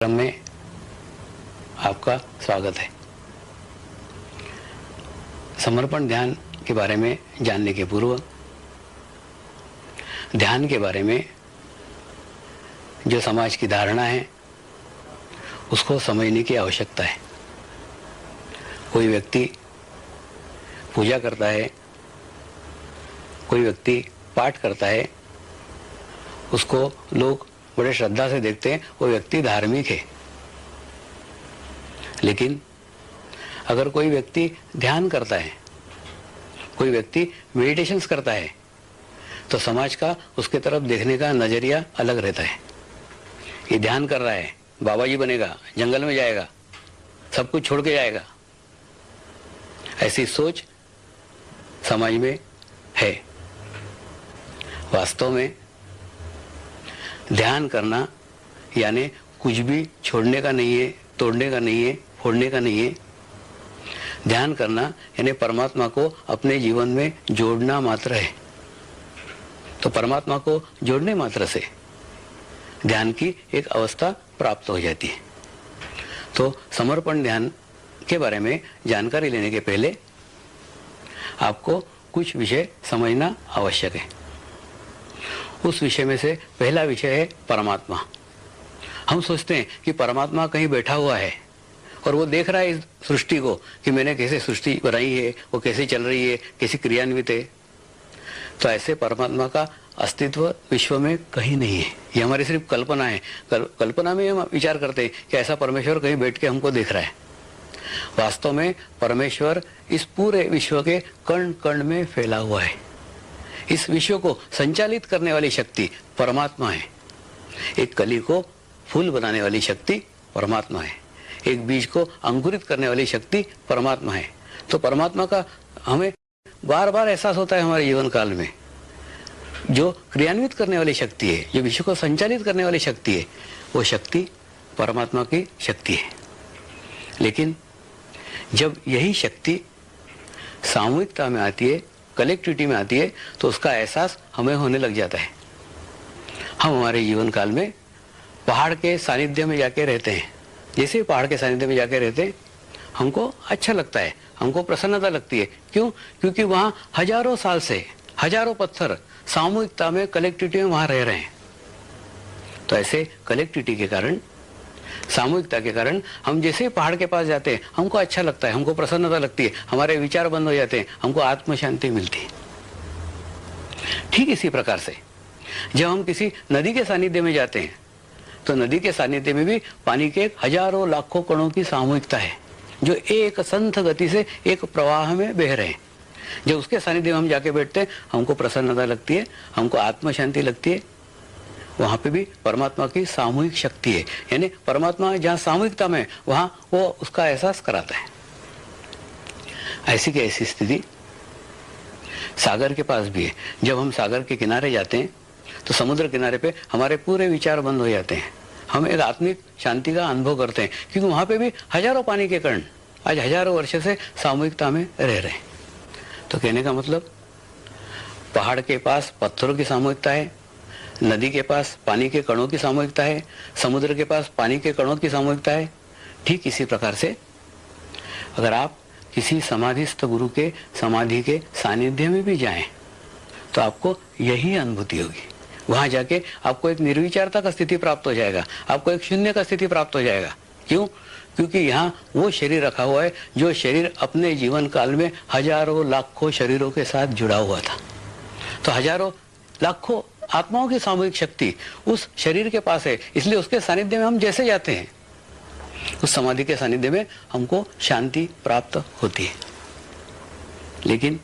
क्रम में आपका स्वागत है। समर्पण ध्यान के बारे में जानने के पूर्व ध्यान के बारे में जो समाज की धारणा है उसको समझने की आवश्यकता है। कोई व्यक्ति पूजा करता है, कोई व्यक्ति पाठ करता है, उसको लोग बड़े श्रद्धा से देखते हैं, वो व्यक्ति धार्मिक है। लेकिन अगर कोई व्यक्ति ध्यान करता है, कोई व्यक्ति मेडिटेशंस करता है, तो समाज का उसके तरफ देखने का नजरिया अलग रहता है। ये ध्यान कर रहा है, बाबा जी बनेगा, जंगल में जाएगा, सब कुछ छोड़ के जाएगा, ऐसी सोच समाज में है। वास्तव में ध्यान करना यानी कुछ भी छोड़ने का नहीं है, तोड़ने का नहीं है, फोड़ने का नहीं है। ध्यान करना यानी परमात्मा को अपने जीवन में जोड़ना मात्र है। तो परमात्मा को जोड़ने मात्र से ध्यान की एक अवस्था प्राप्त हो जाती है। तो समर्पण ध्यान के बारे में जानकारी लेने के पहले आपको कुछ विषय समझना आवश्यक है। उस विषय में से पहला विषय है परमात्मा। हम सोचते हैं कि परमात्मा कहीं बैठा हुआ है और वो देख रहा है इस सृष्टि को कि मैंने कैसे सृष्टि बनाई है, वो कैसे चल रही है, कैसे क्रियान्वित है। तो ऐसे परमात्मा का अस्तित्व विश्व में कहीं नहीं है। ये हमारी सिर्फ कल्पना है। कल्पना में हम विचार करते हैं कि ऐसा परमेश्वर कहीं बैठ के हमको देख रहा है। वास्तव में परमेश्वर इस पूरे विश्व के कण कण में फैला हुआ है। इस विश्व को संचालित करने वाली शक्ति परमात्मा है। एक कली को फूल बनाने वाली शक्ति परमात्मा है। एक बीज को अंकुरित करने वाली शक्ति परमात्मा है। तो परमात्मा का हमें बार बार एहसास होता है हमारे जीवन काल में। जो क्रियान्वित करने वाली शक्ति है, जो विश्व को संचालित करने वाली शक्ति है, वो शक्ति परमात्मा की शक्ति है। लेकिन जब यही शक्ति सामूहिकता में आती है, कलेक्टिविटी में आती है, तो उसका एहसास हमें होने लग जाता है। हम हमारे जीवन काल में पहाड़ के सानिध्य में जाके रहते हैं। जैसे ही पहाड़ के सानिध्य में जाके रहते हैं, हमको अच्छा लगता है, हमको प्रसन्नता लगती है। क्यों? क्योंकि वहाँ हजारों साल से हजारों पत्थर सामूहिकता में, कलेक्टिविटी में वहाँ रह रहे हैं। तो ऐसे कलेक्टिविटी के कारण, सामूहिकता के कारण हम जैसे पहाड़ के पास जाते हैं, हमको अच्छा लगता है, हमको प्रसन्नता लगती है, हमारे विचार बंद हो जाते हैं, हमको आत्म शांति मिलती है। ठीक इसी प्रकार से जब हम किसी नदी के सानिध्य में जाते हैं, तो नदी के सानिध्य में भी पानी के हजारों लाखों कणों की सामूहिकता है, जो एक संथ गति से एक प्रवाह में बह रहे हैं। जब उसके सानिध्य में हम जाके बैठते हैं, हमको प्रसन्नता लगती है, हमको आत्म शांति लगती है। वहां पे भी परमात्मा की सामूहिक शक्ति है। यानी परमात्मा जहाँ सामूहिकता में, वहां वो उसका एहसास कराता है। ऐसी की ऐसी स्थिति सागर के पास भी है। जब हम सागर के किनारे जाते हैं, तो समुद्र किनारे पे हमारे पूरे विचार बंद हो जाते हैं। हम एक आत्मिक शांति का अनुभव करते हैं, क्योंकि वहां पे भी हजारों पानी के कण आज हजारों वर्ष से सामूहिकता में रह रहे हैं। तो कहने का मतलब, पहाड़ के पास पत्थरों की सामूहिकता है, नदी के पास पानी के कणों की सामूहिकता है, समुद्र के पास पानी के कणों की सामूहिकता है। ठीक इसी प्रकार से अगर आप किसी समाधिस्थ गुरु के समाधि के सानिध्य में भी जाएं, तो आपको यही अनुभूति होगी। वहां जाके आपको एक निर्विचारता का स्थिति प्राप्त हो जाएगा, आपको एक शून्य का स्थिति प्राप्त हो जाएगा। क्यों? क्योंकि यहाँ वो शरीर रखा हुआ है जो शरीर अपने जीवन काल में हजारों लाखों शरीरों के साथ जुड़ा हुआ था। तो हजारों लाखों आत्माओं की सामूहिक शक्ति उस शरीर के पास है, इसलिए उसके सानिध्य में हम जैसे जाते हैं, उस समाधि के सानिध्य में हमको शांति प्राप्त होती है। लेकिन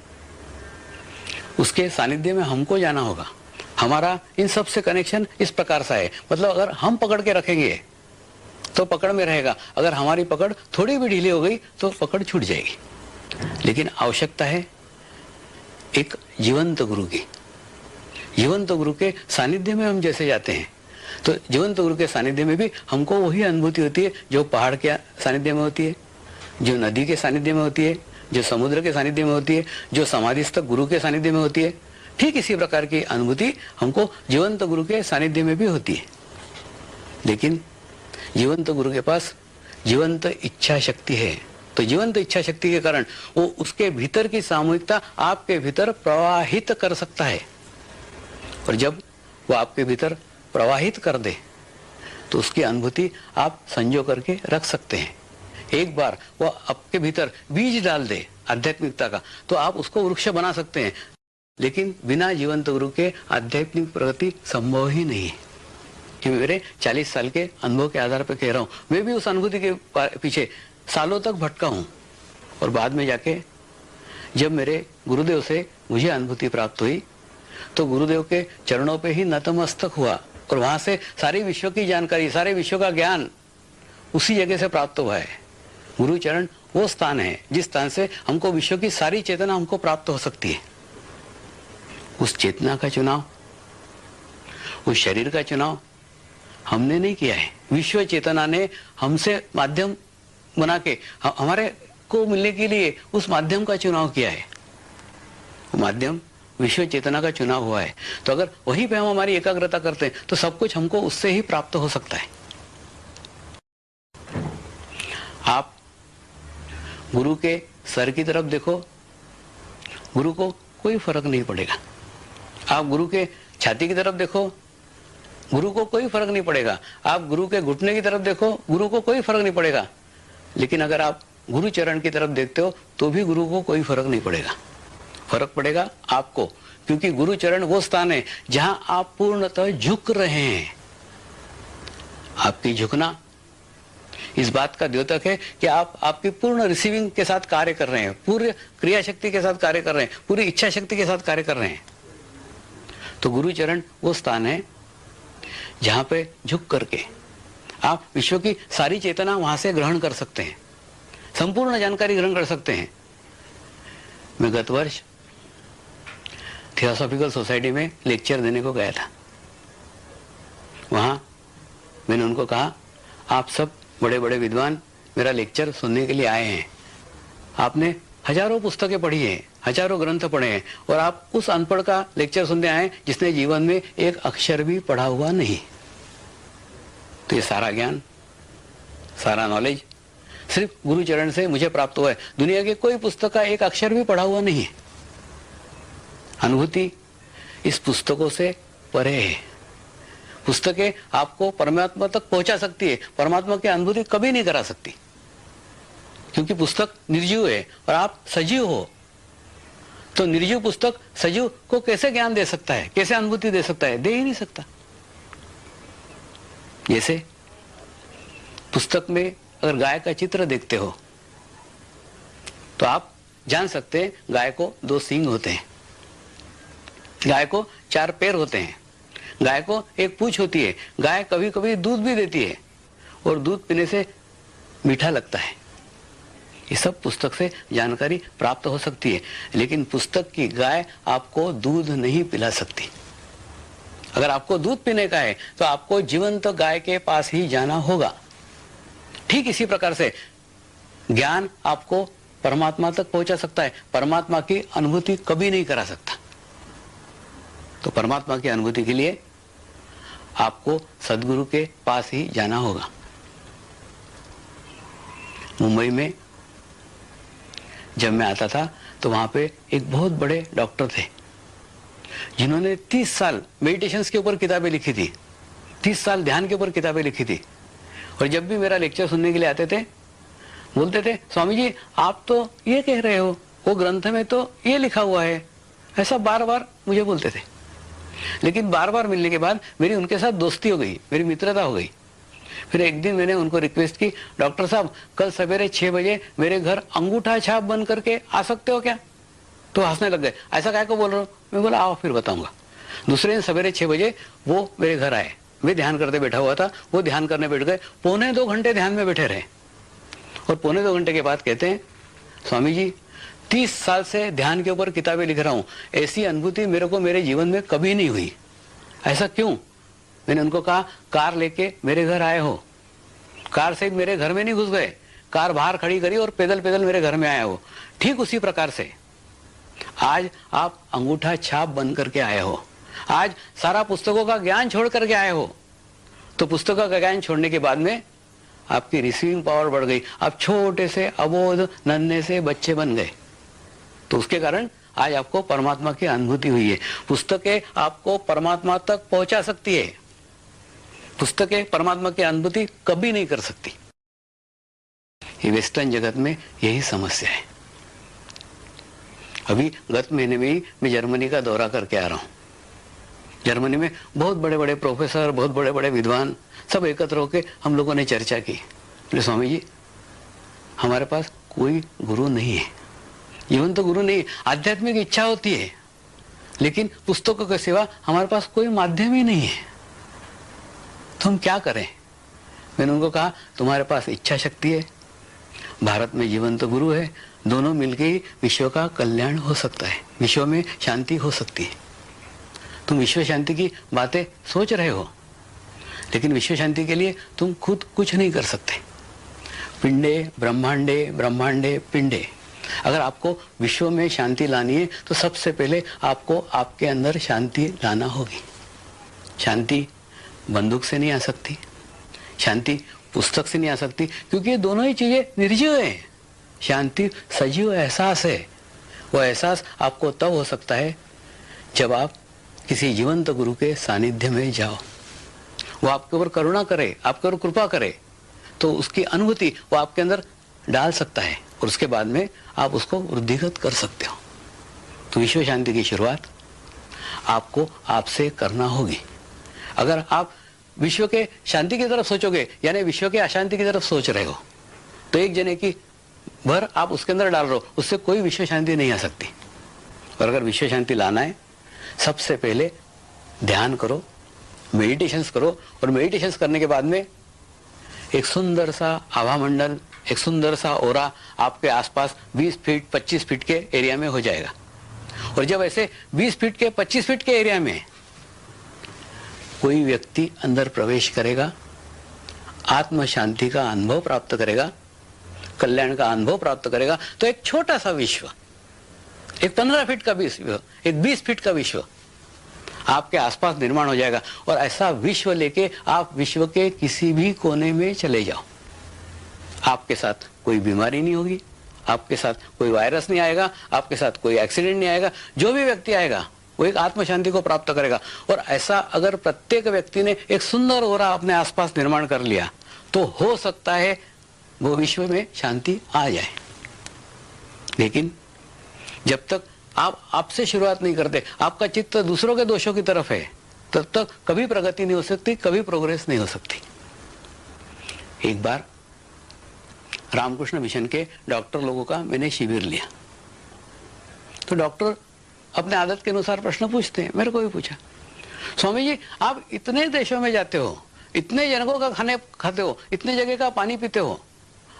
उसके सानिध्य में हमको जाना होगा। हमारा इन सब से कनेक्शन इस प्रकार सा है, मतलब अगर हम पकड़ के रखेंगे तो पकड़ में रहेगा, अगर हमारी पकड़ थोड़ी भी ढीली हो गई तो पकड़ छूट जाएगी। लेकिन आवश्यकता है एक जीवंत गुरु की। जीवंत गुरु के सानिध्य में हम जैसे जाते हैं, तो जीवंत गुरु के सानिध्य में भी हमको वही अनुभूति होती है जो पहाड़ के सानिध्य में होती है, जो नदी के सानिध्य में होती है, जो समुद्र के सानिध्य में होती है, जो समाधिस्थ गुरु के सानिध्य में होती है। ठीक इसी प्रकार की अनुभूति हमको जीवंत गुरु के सानिध्य में भी होती है। लेकिन जीवंत गुरु के पास जीवंत इच्छा शक्ति है, तो जीवंत इच्छा शक्ति के कारण वो उसके भीतर की सामूहिकता आपके भीतर प्रवाहित कर सकता है। और जब वो आपके भीतर प्रवाहित कर दे तो उसकी अनुभूति आप संजो करके रख सकते हैं। एक बार वो आपके भीतर बीज डाल दे आध्यात्मिकता का, तो आप उसको वृक्ष बना सकते हैं। लेकिन बिना जीवंत गुरु के आध्यात्मिक प्रगति संभव ही नहीं है। कि मेरे 40 साल के अनुभव के आधार पर कह रहा हूं, मैं भी उस अनुभूति के पीछे सालों तक भटका हूं, और बाद में जाके जब मेरे गुरुदेव से मुझे अनुभूति प्राप्त हुई तो गुरुदेव के चरणों पे ही नतमस्तक हुआ, और वहां से सारी विश्व की जानकारी, सारे विश्व का ज्ञान उसी जगह से प्राप्त हुआ है। गुरु चरण वो स्थान है जिस स्थान से हमको विश्व की सारी चेतना हमको प्राप्त हो सकती है। उस चेतना का चुनाव, उस शरीर का चुनाव हमने नहीं किया है, विश्व चेतना ने हमसे माध्यम बना के हमारे को मिलने के लिए उस माध्यम का चुनाव किया है। वो माध्यम विश्व चेतना का चुनाव हुआ है। तो अगर वहीं पे हम हमारी एकाग्रता करते हैं तो सब कुछ हमको उससे ही प्राप्त हो सकता है। आप गुरु के सर की तरफ देखो, गुरु को कोई फर्क नहीं पड़ेगा। आप गुरु के छाती की तरफ देखो, गुरु को कोई फर्क नहीं पड़ेगा। आप गुरु के घुटने की तरफ देखो, गुरु को कोई फर्क नहीं पड़ेगा। लेकिन अगर आप गुरु चरण की तरफ देखते हो तो भी गुरु को कोई फर्क नहीं पड़ेगा। फर्क पड़ेगा आपको, क्योंकि गुरु चरण वो स्थान है जहां आप पूर्णतः झुक रहे हैं। आपकी झुकना इस बात का द्योतक है कि आप आपकी पूर्ण रिसीविंग के साथ कार्य कर रहे हैं, पूरी क्रिया शक्ति के साथ कार्य कर रहे हैं, पूरी इच्छा शक्ति के साथ कार्य कर रहे हैं। तो गुरु चरण वो स्थान है जहां पे झुक करके आप विश्व की सारी चेतना वहां से ग्रहण कर सकते हैं, संपूर्ण जानकारी ग्रहण कर सकते हैं। मैं गत वर्ष थियोसॉफिकल सोसाइटी में लेक्चर देने को गया था। वहां मैंने उनको कहा, आप सब बड़े बड़े विद्वान मेरा लेक्चर सुनने के लिए आए हैं, आपने हजारों पुस्तकें पढ़ी हैं, हजारों ग्रंथ पढ़े हैं, और आप उस अनपढ़ का लेक्चर सुनने आए जिसने जीवन में एक अक्षर भी पढ़ा हुआ नहीं। तो ये सारा ज्ञान, सारा नॉलेज सिर्फ गुरु चरण से मुझे प्राप्त हुआ है। दुनिया के कोई पुस्तक का एक अक्षर भी पढ़ा हुआ नहीं है। अनुभूति इस पुस्तकों से परे है। पुस्तकें आपको परमात्मा तक पहुंचा सकती है, परमात्मा की अनुभूति कभी नहीं करा सकती, क्योंकि पुस्तक निर्जीव है और आप सजीव हो। तो निर्जीव पुस्तक सजीव को कैसे ज्ञान दे सकता है, कैसे अनुभूति दे सकता है? दे ही नहीं सकता। जैसे पुस्तक में अगर गाय का चित्र देखते हो तो आप जान सकते हैं गाय को 2 सींग होते हैं, गाय को 4 पैर होते हैं, गाय को एक पूंछ होती है, गाय कभी कभी दूध भी देती है और दूध पीने से मीठा लगता है। ये सब पुस्तक से जानकारी प्राप्त हो सकती है, लेकिन पुस्तक की गाय आपको दूध नहीं पिला सकती। अगर आपको दूध पीने का है तो आपको जीवंत गाय के पास ही जाना होगा। ठीक इसी प्रकार से ज्ञान आपको परमात्मा तक पहुंचा सकता है, परमात्मा की अनुभूति कभी नहीं करा सकता। तो परमात्मा की अनुभूति के लिए आपको सदगुरु के पास ही जाना होगा। मुंबई में जब मैं आता था तो वहां पे एक बहुत बड़े डॉक्टर थे जिन्होंने 30 साल मेडिटेशंस के ऊपर किताबें लिखी थी, 30 साल ध्यान के ऊपर किताबें लिखी थी। और जब भी मेरा लेक्चर सुनने के लिए आते थे बोलते थे, स्वामी जी आप तो ये कह रहे हो, वो ग्रंथ में तो ये लिखा हुआ है, ऐसा बार बार मुझे बोलते थे। लेकिन बार बार मिलने के बाद मेरी उनके साथ दोस्ती हो गई, मेरी मित्रता हो गई। फिर एक दिन मैंने उनको रिक्वेस्ट की, डॉक्टर साहब कल सवेरे 6 बजे मेरे घर अंगूठा छाप बन करके आ सकते हो क्या? तो हंसने लग गए, ऐसा काय को बोल रहे हो? मैं बोला आओ फिर बताऊंगा। दूसरे दिन सवेरे 6 बजे वो मेरे घर आए, मैं ध्यान करते बैठा हुआ था, वो ध्यान करने बैठ गए, 1.25 घंटे ध्यान में बैठे रहे। और 1.25 घंटे के बाद कहते हैं, स्वामी जी 30 साल से ध्यान के ऊपर किताबें लिख रहा हूं, ऐसी अनुभूति मेरे को मेरे जीवन में कभी नहीं हुई। ऐसा क्यों? मैंने उनको कहा, कार लेके मेरे घर आए हो, कार से मेरे घर में नहीं घुस गए, कार बाहर खड़ी करी और पैदल पैदल मेरे घर में आए हो। ठीक उसी प्रकार से आज आप अंगूठा छाप बन करके आए हो, आज सारा पुस्तकों का ज्ञान छोड़ करके आए हो। तो पुस्तकों का ज्ञान छोड़ने के बाद में आपकी रिसीविंग पावर बढ़ गई, आप छोटे से अबोध नन्हे से बच्चे बन गए। तो उसके कारण आज आपको परमात्मा की अनुभूति हुई है। पुस्तकें आपको परमात्मा तक पहुंचा सकती है, पुस्तकें परमात्मा की अनुभूति कभी नहीं कर सकती। ये वेस्टर्न जगत में यही समस्या है। अभी गत महीने में ही मैं जर्मनी का दौरा करके आ रहा हूँ। जर्मनी में बहुत बड़े बड़े प्रोफेसर, बहुत बड़े बड़े विद्वान सब एकत्र होकर हम लोगों ने चर्चा की। बोले स्वामी जी, हमारे पास कोई गुरु नहीं है, जीवन तो गुरु नहीं है। आध्यात्मिक इच्छा होती है, लेकिन पुस्तकों के सिवा हमारे पास कोई माध्यम ही नहीं है, तो हम क्या करें? मैंने उनको कहा, तुम्हारे पास इच्छा शक्ति है, भारत में जीवन तो गुरु है, दोनों मिलकर ही विश्व का कल्याण हो सकता है, विश्व में शांति हो सकती है। तुम विश्व शांति की बातें सोच रहे हो, लेकिन विश्व शांति के लिए तुम खुद कुछ नहीं कर सकते। पिंडे ब्रह्मांडे, ब्रह्मांडे पिंडे। अगर आपको विश्व में शांति लानी है तो सबसे पहले आपको आपके अंदर शांति लाना होगी। शांति बंदूक से नहीं आ सकती, शांति पुस्तक से नहीं आ सकती, क्योंकि ये दोनों ही चीजें निर्जीव हैं। शांति सजीव एहसास है। वो एहसास आपको तब हो सकता है जब आप किसी जीवंत गुरु के सानिध्य में जाओ, वो आपके ऊपर करुणा करे, आपके ऊपर कृपा करे, तो उसकी अनुभूति वो आपके अंदर डाल सकता है और उसके बाद में आप उसको वृद्धिगत कर सकते हो। तो विश्व शांति की शुरुआत आपको आपसे करना होगी। अगर आप विश्व के शांति की तरफ सोचोगे, यानी विश्व के अशांति की तरफ सोच रहे हो, तो एक जने की भर आप उसके अंदर डाल रहे हो, उससे कोई विश्व शांति नहीं आ सकती। और अगर विश्व शांति लाना है, सबसे पहले ध्यान करो, मेडिटेशंस करो, और मेडिटेशंस करने के बाद में एक सुंदर सा आभा मंडल, एक सुंदर सा ओरा आपके आसपास 20 फीट 25 फीट के एरिया में हो जाएगा। और जब ऐसे 20 फीट के 25 फीट के एरिया में कोई व्यक्ति अंदर प्रवेश करेगा, आत्म शांति का अनुभव प्राप्त करेगा, कल्याण का अनुभव प्राप्त करेगा, तो एक छोटा सा विश्व, एक 15 फीट का विश्व, एक 20 फीट का विश्व आपके आसपास निर्माण हो जाएगा। और ऐसा विश्व लेके आप विश्व के किसी भी कोने में चले जाओ, आपके साथ कोई बीमारी नहीं होगी, आपके साथ कोई वायरस नहीं आएगा, आपके साथ कोई एक्सीडेंट नहीं आएगा। जो भी व्यक्ति आएगा वो एक आत्म शांति को प्राप्त करेगा। और ऐसा अगर प्रत्येक व्यक्ति ने एक सुंदर ओरा अपने आसपास निर्माण कर लिया, तो हो सकता है वो विश्व में शांति आ जाए। लेकिन जब तक आप आपसे शुरुआत नहीं करते, आपका चित्त दूसरों के दोषों की तरफ है, तब तक कभी प्रगति नहीं हो सकती, कभी प्रोग्रेस नहीं हो सकती। एक बार रामकृष्ण मिशन के डॉक्टर लोगों का मैंने शिविर लिया, तो डॉक्टर अपने आदत के अनुसार प्रश्न पूछते हैं। मेरे को भी पूछा, स्वामी जी आप इतने देशों में जाते हो, इतने जनों का खाने खाते हो, इतने जगह का पानी पीते हो,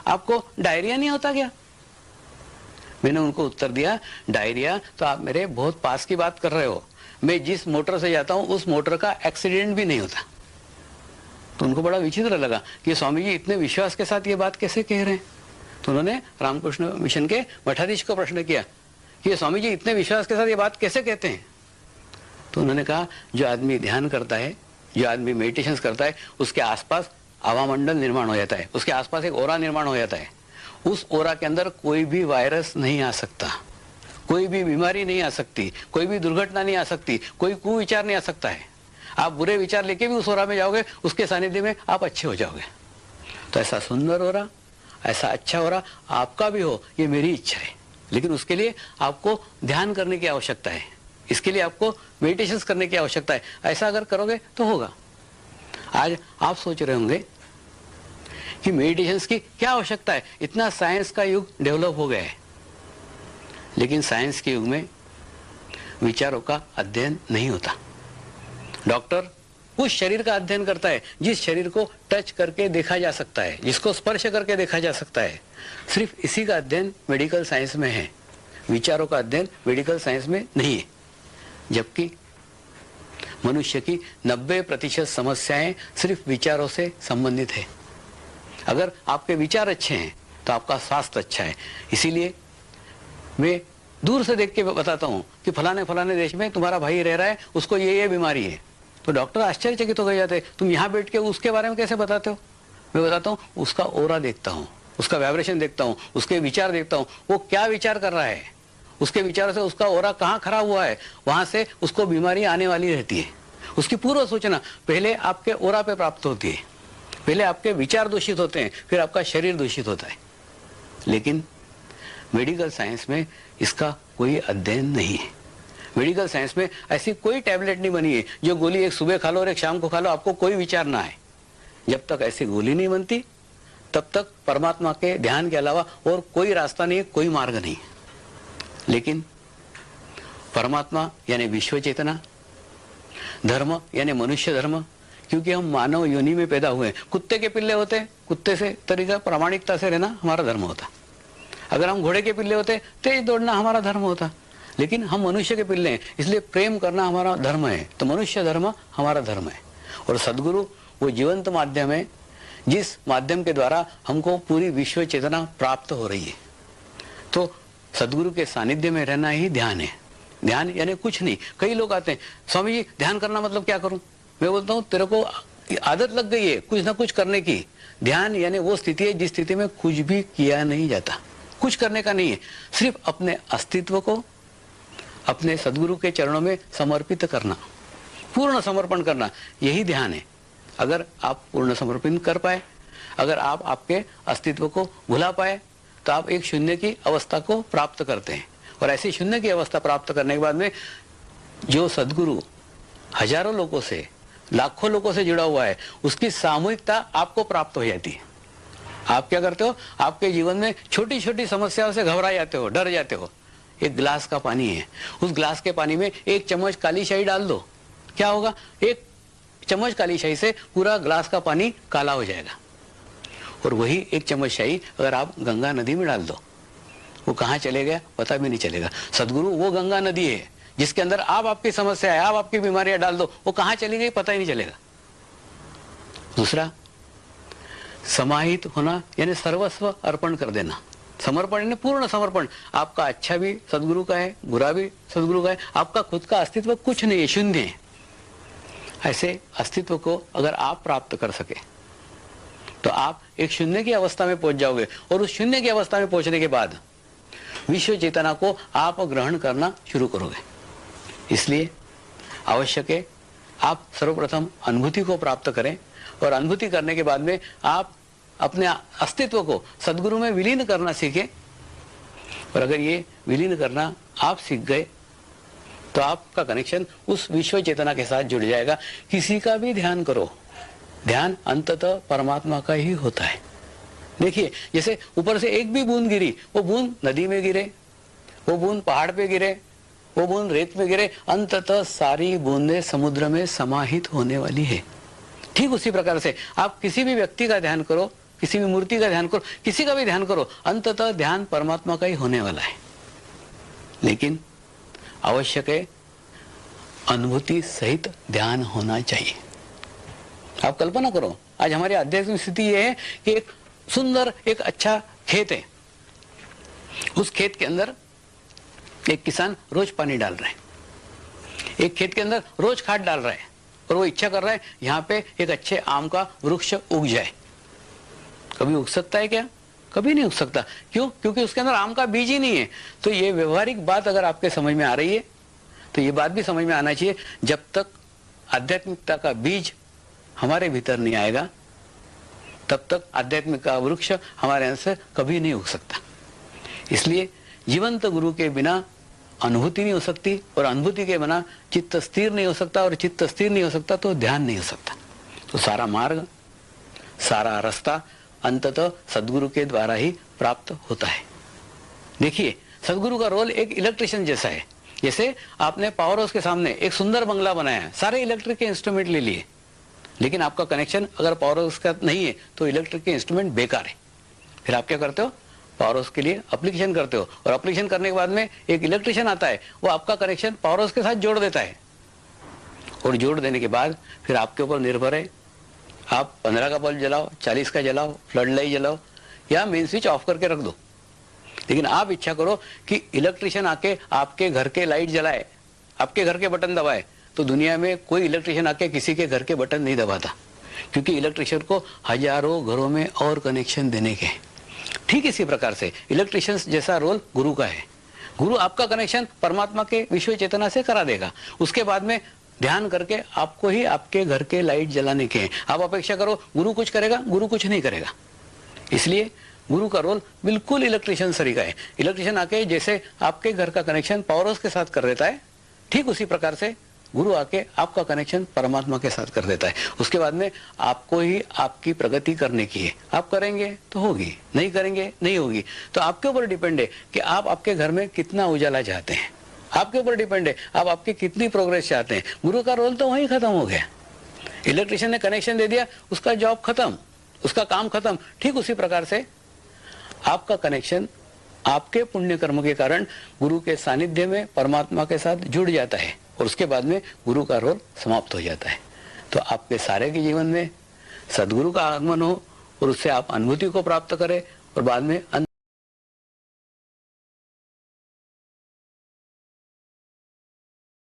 आपको डायरिया नहीं होता क्या? मैंने उनको उत्तर दिया, डायरिया तो आप मेरे बहुत पास की बात कर रहे हो, मैं जिस मोटर से जाता हूं उस मोटर का एक्सीडेंट भी नहीं होता। तो उनको बड़ा विचित्र लगा कि स्वामी जी इतने विश्वास के साथ ये बात कैसे कह रहे हैं। तो उन्होंने रामकृष्ण मिशन के मठाधीश को प्रश्न किया कि स्वामी जी इतने विश्वास के साथ ये बात कैसे कहते हैं। तो उन्होंने कहा, जो आदमी ध्यान करता है, जो आदमी मेडिटेशन करता है, उसके आसपास आवामंडल निर्माण हो जाता है, उसके आसपास एक ओरा निर्माण हो जाता है। उस ओरा के अंदर कोई भी वायरस नहीं आ सकता, कोई भी बीमारी नहीं आ सकती, कोई भी दुर्घटना नहीं आ सकती, कोई कुविचार नहीं आ सकता है। आप बुरे विचार लेके भी उस ओरा में जाओगे, उसके सानिध्य में आप अच्छे हो जाओगे। तो ऐसा सुंदर ओरा, ऐसा अच्छा ओरा आपका भी हो, ये मेरी इच्छा है। लेकिन उसके लिए आपको ध्यान करने की आवश्यकता है, इसके लिए आपको मेडिटेशन करने की आवश्यकता है। ऐसा अगर करोगे तो होगा। आज आप सोच रहे होंगे कि मेडिटेशन की क्या आवश्यकता है, इतना साइंस का युग डेवलप हो गया है। लेकिन साइंस के युग में विचारों का अध्ययन नहीं होता। डॉक्टर उस शरीर का अध्ययन करता है जिस शरीर को टच करके देखा जा सकता है, जिसको स्पर्श करके देखा जा सकता है। सिर्फ इसी का अध्ययन मेडिकल साइंस में है, विचारों का अध्ययन मेडिकल साइंस में नहीं है। जबकि मनुष्य की 90% समस्याएं सिर्फ विचारों से संबंधित है। अगर आपके विचार अच्छे हैं तो आपका स्वास्थ्य अच्छा है। इसीलिए मैं दूर से देख के बताता हूं कि फलाने फलाने देश में तुम्हारा भाई रह रहा है, उसको ये बीमारी है, तो डॉक्टर आश्चर्यचकित हो गए जाते, तुम यहाँ बैठ के उसके बारे में कैसे बताते हो? मैं बताता हूँ, उसका ओरा देखता हूँ, उसका वाइब्रेशन देखता हूँ, उसके विचार देखता हूँ, वो क्या विचार कर रहा है, उसके विचार से उसका ओरा कहाँ खराब हुआ है, वहां से उसको बीमारी आने वाली रहती है। उसकी पूर्व सूचना पहले आपके ओरा पे प्राप्त होती है। पहले आपके विचार दूषित होते हैं, फिर आपका शरीर दूषित होता है। लेकिन मेडिकल साइंस में इसका कोई अध्ययन नहीं है। मेडिकल साइंस में ऐसी कोई टैबलेट नहीं बनी है जो गोली एक सुबह खा लो और एक शाम को खा लो, आपको कोई विचार ना आए। जब तक ऐसी गोली नहीं बनती तब तक परमात्मा के ध्यान के अलावा और कोई रास्ता नहीं है, कोई मार्ग नहीं है। लेकिन परमात्मा यानी विश्व चेतना, धर्म यानी मनुष्य धर्म, क्योंकि हम मानव योनि में पैदा हुए हैं। कुत्ते के पिल्ले होते, कुत्ते से तरीका प्रामाणिकता से रहना हमारा धर्म होता। अगर हम घोड़े के पिल्ले होते, तेज दौड़ना हमारा धर्म होता। लेकिन हम मनुष्य के पिल्ले हैं, इसलिए प्रेम करना हमारा धर्म है। तो मनुष्य धर्म हमारा धर्म है। और सदगुरु वो जीवंत माध्यम है जिस माध्यम के द्वारा हमको पूरी विश्व चेतना प्राप्त हो रही है। तो सदगुरु के सानिध्य में रहना ही ध्यान है। ध्यान यानी कुछ नहीं। कई लोग आते हैं, स्वामी जी ध्यान करना मतलब क्या करूं? मैं बोलता हूं, तेरे को आदत लग गई है कुछ ना कुछ करने की। ध्यान यानी वो स्थिति है जिस स्थिति में कुछ भी किया नहीं जाता, कुछ करने का नहीं है, सिर्फ अपने अस्तित्व को अपने सदगुरु के चरणों में समर्पित करना, पूर्ण समर्पण करना, यही ध्यान है। अगर आप पूर्ण समर्पण कर पाए, अगर आप आपके अस्तित्व को भुला पाए, तो आप एक शून्य की अवस्था को प्राप्त करते हैं। और ऐसी शून्य की अवस्था प्राप्त करने के बाद में जो सदगुरु हजारों लोगों से, लाखों लोगों से जुड़ा हुआ है, उसकी सामूहिकता आपको प्राप्त हो जाती है। आप क्या करते हो? आपके जीवन में छोटी छोटी समस्याओं से घबरा जाते हो, डर जाते हो। एक गिलास का पानी है, उस गिलास के पानी में एक चम्मच काली शाही डाल दो, क्या होगा? एक चम्मच काली शाही से पूरा गिलास का पानी काला हो जाएगा। और वही एक चम्मच शाही अगर आप गंगा नदी में डाल दो, वो कहाँ चले गया पता भी नहीं चलेगा। सदगुरु वो गंगा नदी है जिसके अंदर आप आपकी समस्या है, आप आपकी बीमारियां डाल दो, वो कहाँ चली गई पता ही नहीं चलेगा। दूसरा, समाहित होना यानी सर्वस्व अर्पण कर देना। समर्पण यानी पूर्ण समर्पण। आपका अच्छा भी सदगुरु का है, बुरा भी सदगुरु का है, आपका खुद का अस्तित्व कुछ नहीं है, शून्य है। ऐसे अस्तित्व को अगर आप प्राप्त कर सके तो आप एक शून्य की अवस्था में पहुंच जाओगे। और उस शून्य की अवस्था में पहुंचने के बाद विश्व चेतना को आप ग्रहण करना शुरू करोगे। इसलिए आवश्यक है आप सर्वप्रथम अनुभूति को प्राप्त करें, और अनुभूति करने के बाद में आप अपने अस्तित्व को सदगुरु में विलीन करना सीखें। और अगर ये विलीन करना आप सीख गए तो आपका कनेक्शन उस विश्व चेतना के साथ जुड़ जाएगा। किसी का भी ध्यान करो, ध्यान अंततः परमात्मा का ही होता है। देखिए, जैसे ऊपर से एक भी बूंद गिरी, वो बूंद नदी में गिरे, वो बूंद पहाड़ पे गिरे, वो बूंद रेत में गिरे, अंततः सारी बूंदें समुद्र में समाहित होने वाली है। ठीक उसी प्रकार से आप किसी भी व्यक्ति का ध्यान करो, किसी भी मूर्ति का ध्यान करो, किसी का भी ध्यान करो, अंततः ध्यान परमात्मा का ही होने वाला है। लेकिन आवश्यक है अनुभूति सहित ध्यान होना चाहिए। आप कल्पना करो, आज हमारी आध्यात्मिक स्थिति यह है कि एक सुंदर, एक अच्छा खेत है, उस खेत के अंदर एक किसान रोज पानी डाल रहा है, एक खेत के अंदर रोज खाद डाल रहा है, और वो इच्छा कर रहा है यहाँ पे एक अच्छे आम का वृक्ष उग जाए। कभी उग सकता है क्या? कभी नहीं उग सकता। क्यों? क्योंकि उसके अंदर आम का बीज ही नहीं है। तो ये व्यवहारिक बात अगर आपके समझ में आ रही है तो ये बात भी समझ में आना चाहिए, जब तक आध्यात्मिकता का बीज हमारे भीतर नहीं आएगा तब तक आध्यात्मिक का वृक्ष हमारे अंदर से कभी नहीं उग सकता। इसलिए जीवंत गुरु के बिना अनुभूति नहीं हो सकती, और अनुभूति के बिना चित्त स्थिर नहीं हो सकता, और चित्त स्थिर नहीं हो सकता तो ध्यान नहीं हो सकता। तो सारा मार्ग, सारा रास्ता अंततः सदगुरु के द्वारा ही प्राप्त होता है। देखिए, सदगुरु का रोल एक इलेक्ट्रिशियन जैसा है। जैसे आपने पावर हाउस के सामने एक सुंदर बंगला बनाया है, सारे इलेक्ट्रिक के इंस्ट्रूमेंट ले लिए, लेकिन आपका कनेक्शन अगर पावर हाउस का नहीं है तो इलेक्ट्रिक के इंस्ट्रूमेंट बेकार है। फिर आप क्या करते हो? पावर हाउस के लिए एप्लीकेशन करते हो, और एप्लीकेशन करने के बाद में एक इलेक्ट्रिशियन आता है, वो आपका कनेक्शन पावर हाउस के साथ जोड़ देता है। और जोड़ देने के बाद फिर आपके ऊपर निर्भर है, आप 15 का बल्ब जलाओ, 40 का जलाओ, फ्लड लाइट जलाओ, या मेन स्विच ऑफ करके रख दो। लेकिन आप इच्छा करो कि इलेक्ट्रिशियन आके आपके घर के लाइट जलाए, आपके घर के बटन दबाए, तो दुनिया में कोई इलेक्ट्रिशियन आके किसी के घर के बटन नहीं दबाता। क्योंकि इलेक्ट्रिशियन को हजारों घरों में और कनेक्शन देने के हैं। ठीक इसी प्रकार से इलेक्ट्रिशियन जैसा रोल गुरु का है। गुरु आपका कनेक्शन परमात्मा के विश्व चेतना से करा देगा। उसके बाद में ध्यान करके आपको ही आपके घर के लाइट जलाने के हैं। आप अपेक्षा करो गुरु कुछ करेगा, गुरु कुछ नहीं करेगा। इसलिए गुरु का रोल बिल्कुल इलेक्ट्रिशियन सरी का है। इलेक्ट्रिशियन आके जैसे आपके घर का कनेक्शन पावर हाउस के साथ कर देता है, ठीक उसी प्रकार से गुरु आके आपका कनेक्शन परमात्मा के साथ कर देता है। उसके बाद में आपको ही आपकी प्रगति करने की है। आप करेंगे तो होगी, नहीं करेंगे नहीं होगी। तो आपके ऊपर डिपेंड है कि आप आपके घर में कितना उजाला चाहते हैं। आपके ऊपर डिपेंड है आप आपकी कितनी प्रोग्रेस चाहते हैं। गुरु का रोल तो वहीं खत्म हो गया। इलेक्ट्रिशियन ने कनेक्शन दे दिया, उसका जॉब खत्म, उसका काम खत्म। ठीक उसी प्रकार से आपका कनेक्शन आपके पुण्य कर्म के कारण गुरु के सानिध्य में परमात्मा के साथ जुड़ जाता है और उसके बाद में गुरु का रोल समाप्त हो जाता है। तो आपके सारे के जीवन में सदगुरु का आगमन हो और उससे आप अनुभूति को प्राप्त करें और बाद में